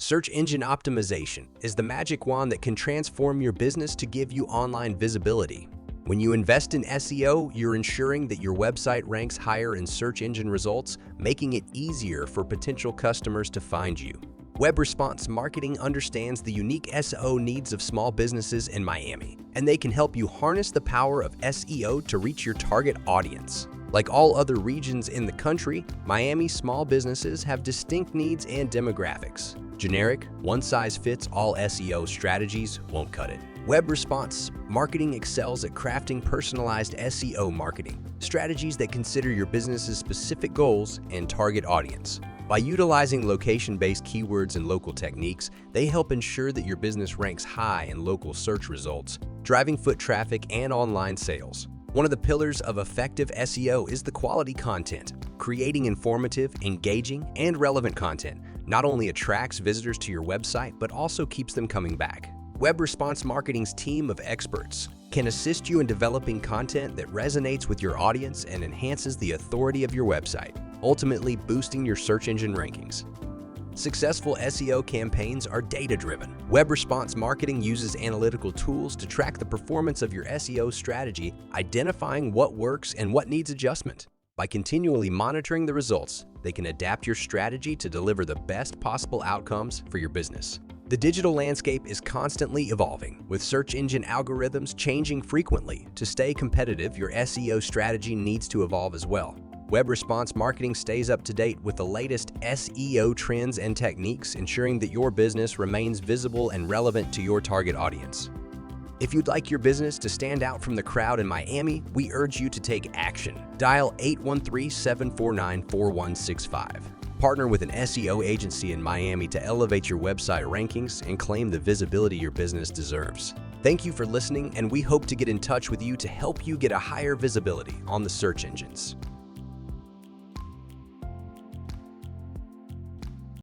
Search engine optimization is the magic wand that can transform your business to give you online visibility. When you invest in SEO, you're ensuring that your website ranks higher in search engine results, making it easier for potential customers to find you. Web Response Marketing understands the unique SEO needs of small businesses in Miami, and they can help you harness the power of SEO to reach your target audience. Like all other regions in the country, Miami's small businesses have distinct needs and demographics. Generic, one-size-fits-all SEO strategies won't cut it. Web Response Marketing excels at crafting personalized SEO marketing strategies that consider your business's specific goals and target audience. By utilizing location-based keywords and local techniques, they help ensure that your business ranks high in local search results, driving foot traffic and online sales. One of the pillars of effective SEO is the quality content. Creating informative, engaging, and relevant content not only attracts visitors to your website, but also keeps them coming back. Web Response Marketing's team of experts can assist you in developing content that resonates with your audience and enhances the authority of your website, ultimately boosting your search engine rankings. Successful SEO campaigns are data-driven. Web Response Marketing uses analytical tools to track the performance of your SEO strategy, identifying what works and what needs adjustment. By continually monitoring the results, they can adapt your strategy to deliver the best possible outcomes for your business. The digital landscape is constantly evolving, with search engine algorithms changing frequently. To stay competitive, your SEO strategy needs to evolve as well. Web Response Marketing stays up to date with the latest SEO trends and techniques, ensuring that your business remains visible and relevant to your target audience. If you'd like your business to stand out from the crowd in Miami, we urge you to take action. Dial 813-749-4165. Partner with an SEO agency in Miami to elevate your website rankings and claim the visibility your business deserves. Thank you for listening, and we hope to get in touch with you to help you get a higher visibility on the search engines.